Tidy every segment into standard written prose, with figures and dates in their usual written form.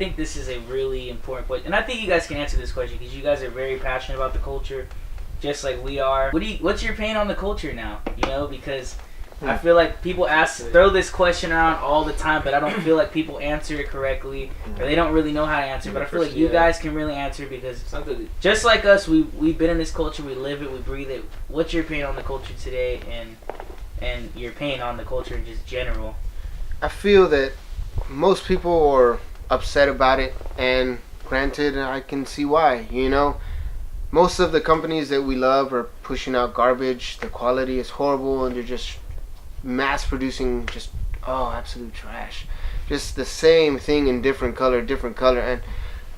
think this is a really important question, and I think you guys can answer this question because you guys are very passionate about the culture, just like we are. What's your opinion on the culture now? You know, because I feel like people throw this question around all the time, but I don't feel like people answer it correctly, or they don't really know how to answer. But I feel like you guys can really answer because just like us, we've been in this culture, we live it, we breathe it. What's your opinion on the culture today, and your opinion on the culture in just general? I feel that most people are upset about it, and granted, I can see why. You know, most of the companies that we love are pushing out garbage. The quality is horrible, and they're just mass producing just absolute trash. Just the same thing in different color, and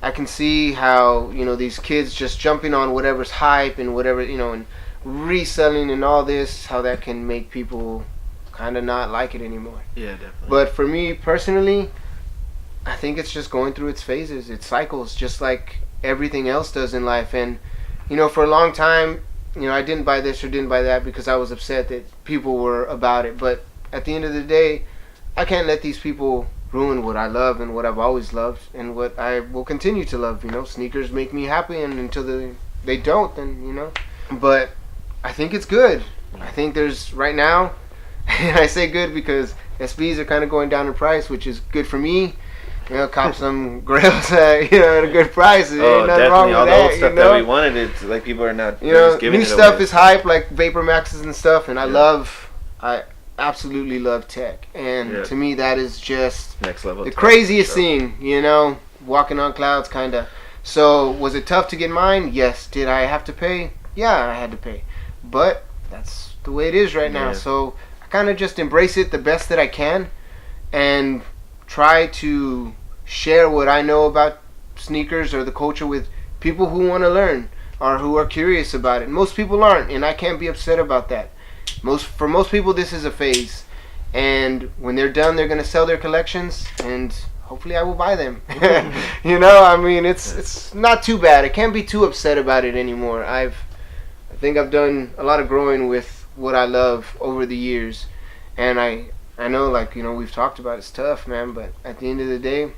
I can see how, you know, these kids just jumping on whatever's hype and whatever, you know, and reselling and all this, how that can make people kind of not like it anymore. Yeah, definitely. But for me personally, I think it's just going through its phases, its cycles, just like everything else does in life. And, you know, for a long time, you know, I didn't buy this or didn't buy that because I was upset that people were about it. But at the end of the day, I can't let these people ruin what I love and what I've always loved and what I will continue to love. You know, sneakers make me happy, and until they don't, then, you know. But I think it's good. I think there's, right now, and I say good because SBs are kind of going down in price, which is good for me. You know, cop some grails at, you know, at a good price. Oh, definitely. All the old stuff that we wanted, it's like people are not, you know, just giving new it stuff away. is hype, like Vapor Maxes and stuff, and I absolutely love tech. And to me, that is just next level. The craziest thing, you know, walking on clouds, kind of. So, was it tough to get mine? Yes. Did I have to pay? Yeah, I had to pay. But that's the way it is right now. So, I kind of just embrace it the best that I can, and try to share what I know about sneakers or the culture with people who want to learn or who are curious about it. Most people aren't, and I can't be upset about that. For most people, this is a phase, and when they're done, they're gonna sell their collections, and hopefully I will buy them. You know, I mean, it's not too bad. I can't be too upset about it anymore. I think I've done a lot of growing with what I love over the years, and I know, like, you know, we've talked about it's tough, man, but at the end of the day,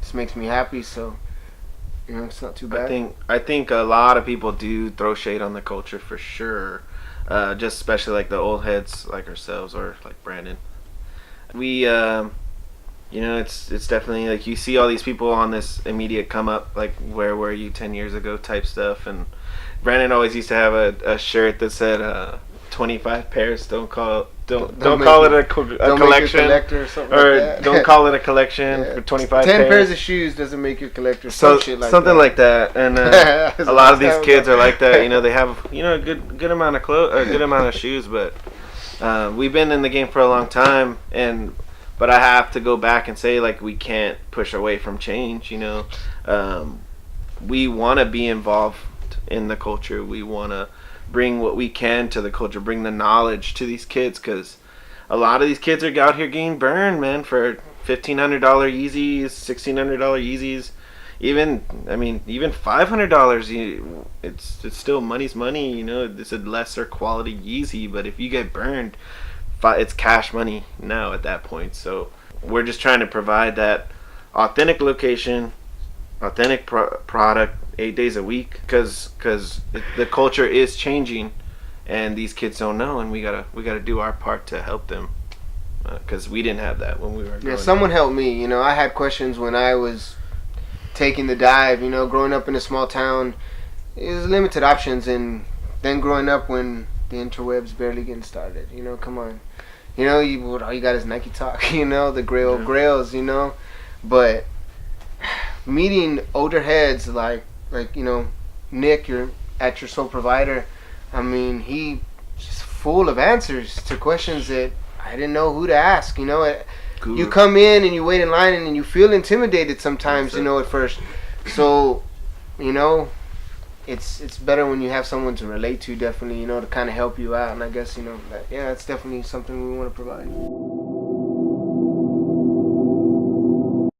this makes me happy, so, you know, it's not too bad. I think a lot of people do throw shade on the culture for sure, just especially like the old heads like ourselves or like Brandon. We, you know, it's definitely like you see all these people on this immediate come up, like where were you 10 years ago type stuff, and Brandon always used to have a shirt that said 25 pairs, don't call it a collection, or don't call it a collection for 25 10 pairs. pairs of shoes doesn't make you a collector. Something like that. And a lot of these kids are like that. You know, they have, you know, a good amount of a good amount of shoes, but we've been in the game for a long time, but I have to go back and say, like, we can't push away from change. You know, we want to be involved in the culture. We want to bring what we can to the culture, bring the knowledge to these kids, because a lot of these kids are out here getting burned, man, for $1,500 Yeezys, $1,600 Yeezys, even $500. It's still money's money, you know. It's a lesser quality Yeezy, but if you get burned, it's cash money now at that point. So we're just trying to provide that authentic location, authentic product 8 days a week, because the culture is changing, and these kids don't know, and we gotta do our part to help them, because we didn't have that when we were growing someone up. helped me. You know, I had questions when I was taking the dive. You know, growing up in a small town, it was limited options, and then growing up when the interwebs barely getting started. You know, come on, you know, all you got is Nike Talk. You know, the grails. You know, but meeting older heads like you know, Nick, you're at your sole provider. I mean, he just full of answers to questions that I didn't know who to ask. You know, you come in and you wait in line and you feel intimidated sometimes. You know, at first. So, you know, it's better when you have someone to relate to. Definitely, you know, to kind of help you out. And I guess, you know, that's definitely something we want to provide.